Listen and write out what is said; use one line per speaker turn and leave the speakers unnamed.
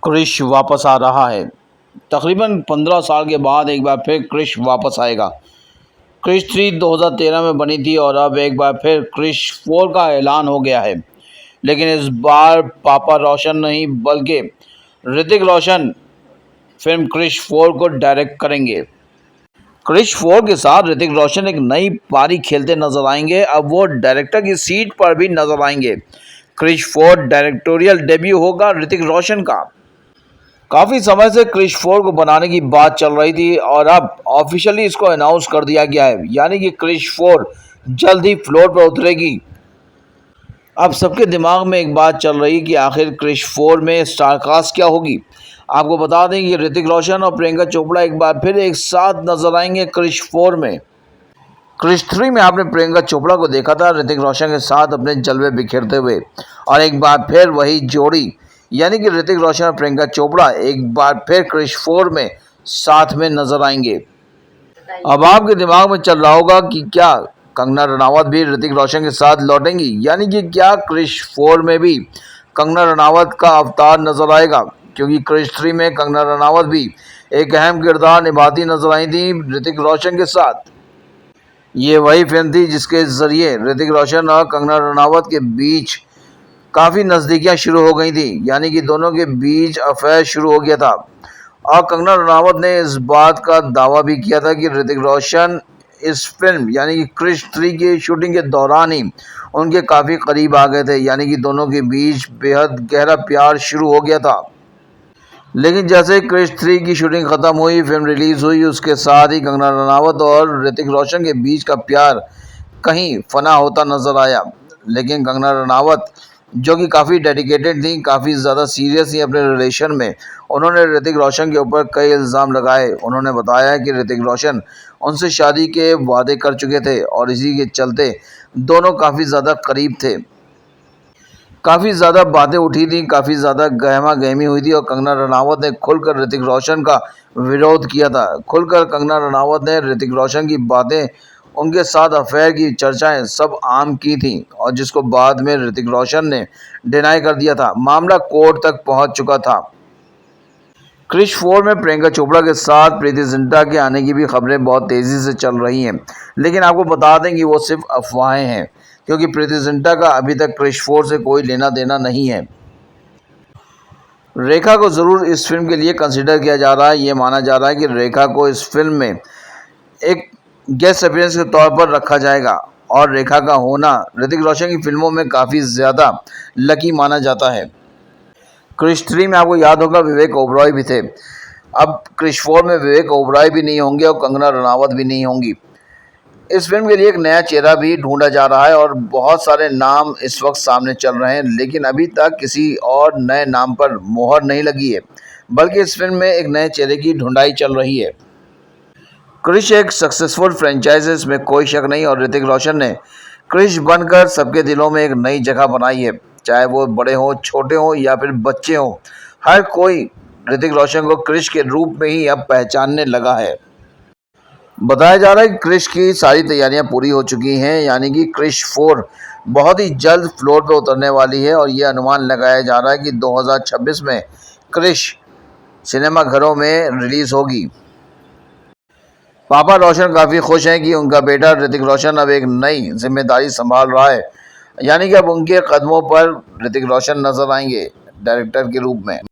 क्रिश वापस आ रहा है। तकरीबन 15 साल के बाद एक बार फिर क्रिश वापस आएगा। क्रिश 3 2013 में बनी थी और अब एक बार फिर क्रिश 4 का ऐलान हो गया है। लेकिन इस बार पापा रोशन नहीं बल्कि ऋतिक रोशन फिल्म क्रिश 4 को डायरेक्ट करेंगे। क्रिश 4 के साथ ऋतिक रोशन एक नई पारी खेलते नजर आएंगे। अब वो डायरेक्टर की सीट पर भी नजर आएंगे। क्रिश 4 डायरेक्टोरियल डेब्यू होगा ऋतिक रोशन का। काफ़ी समय से क्रिश 4 को बनाने की बात चल रही थी और अब ऑफिशियली इसको अनाउंस कर दिया गया है, यानी कि क्रिश 4 जल्द ही फ्लोर पर उतरेगी। अब सबके दिमाग में एक बात चल रही कि आखिर क्रिश 4 में स्टारकास्ट क्या होगी। आपको बता दें कि ऋतिक रोशन और प्रियंका चोपड़ा एक बार फिर एक साथ नजर आएंगे क्रिश 4 में। क्रिश 3 में आपने प्रियंका चोपड़ा को देखा था ऋतिक रोशन के साथ अपने जलवे बिखेरते हुए, और एक बार फिर वही जोड़ी यानी कि ऋतिक रोशन और प्रियंका चोपड़ा एक बार फिर क्रिश 4 में साथ में नजर आएंगे। अब आपके दिमाग में चल रहा होगा कि क्या कंगना रनावत भी ऋतिक रोशन के साथ लौटेंगी, यानी कि क्या क्रिश 4 में भी कंगना रनावत का अवतार नजर आएगा, क्योंकि क्रिश 3 में कंगना रनावत भी एक अहम किरदार निभाती नजर आई थी ऋतिक रोशन के साथ। ये वही फिल्म थी जिसके जरिए ऋतिक रोशन और कंगना रनावत के बीच काफ़ी नज़दीकियाँ शुरू हो गई थी, यानी कि दोनों के बीच अफेयर शुरू हो गया था। और कंगना रनावत ने इस बात का दावा भी किया था कि ऋतिक रोशन इस फिल्म यानी कि क्रिश 3 की शूटिंग के दौरान ही उनके काफ़ी करीब आ गए थे, यानी कि दोनों के बीच बेहद गहरा प्यार शुरू हो गया था। लेकिन जैसे क्रिश 3 की शूटिंग ख़त्म हुई, फिल्म रिलीज़ हुई, उसके साथ ही कंगना रनावत और ऋतिक रोशन के बीच का प्यार कहीं फना होता नज़र आया। लेकिन कंगना रनावत जो कि काफ़ी डेडिकेटेड थी, काफ़ी ज़्यादा सीरियस थी अपने रिलेशन में, उन्होंने ऋतिक रोशन के ऊपर कई इल्ज़ाम लगाए। उन्होंने बताया कि ऋतिक रोशन उनसे शादी के वादे कर चुके थे और इसी के चलते दोनों काफ़ी ज़्यादा करीब थे। काफ़ी ज़्यादा बातें उठी थी, काफ़ी ज़्यादा गहमा गहमी हुई थी और कंगना रनावत ने खुलकर ऋतिक रोशन का विरोध किया था। खुलकर कंगना रनावत ने ऋतिक रोशन की बातें, उनके साथ अफेयर की चर्चाएं सब आम की थी, और जिसको बाद में ऋतिक रोशन ने डिनाई कर दिया था। मामला कोर्ट तक पहुंच चुका था। क्रिश 4 में प्रियंका चोपड़ा के साथ प्रीति जिंटा के आने की भी खबरें बहुत तेज़ी से चल रही हैं, लेकिन आपको बता दें कि वो सिर्फ अफवाहें हैं, क्योंकि प्रीति जिंटा का अभी तक क्रिश 4 से कोई लेना देना नहीं है। रेखा को ज़रूर इस फिल्म के लिए कंसिडर किया जा रहा है। ये माना जा रहा है कि रेखा को इस फिल्म में एक गेस्ट अपीयरेंस के तौर पर रखा जाएगा, और रेखा का होना ऋतिक रोशन की फिल्मों में काफ़ी ज़्यादा लकी माना जाता है। क्रिश 3 में आपको याद होगा विवेक ओबरॉय भी थे। अब क्रिश 4 में विवेक ओबरॉय भी नहीं होंगे और कंगना रनावत भी नहीं होंगी। इस फिल्म के लिए एक नया चेहरा भी ढूंढा जा रहा है और बहुत सारे नाम इस वक्त सामने चल रहे हैं, लेकिन अभी तक किसी और नए नाम पर मोहर नहीं लगी है, बल्कि इस फिल्म में एक नए चेहरे की ढूंढाई चल रही है। क्रिश एक सक्सेसफुल फ्रेंचाइज है, इसमें कोई शक नहीं, और ऋतिक रोशन ने क्रिश बनकर सबके दिलों में एक नई जगह बनाई है। चाहे वो बड़े हों, छोटे हों या फिर बच्चे हों, हर कोई ऋतिक रोशन को क्रिश के रूप में ही अब पहचानने लगा है। बताया जा रहा है कि क्रिश की सारी तैयारियां पूरी हो चुकी हैं, यानी कि क्रिश 4 बहुत ही जल्द फ्लोर पर उतरने वाली है, और ये अनुमान लगाया जा रहा है कि 2026 में क्रिश सिनेमा घरों में रिलीज़ होगी। पापा रोशन काफ़ी खुश हैं कि उनका बेटा ऋतिक रोशन अब एक नई जिम्मेदारी संभाल रहा है, यानी कि अब उनके कदमों पर ऋतिक रोशन नजर आएंगे डायरेक्टर के रूप में।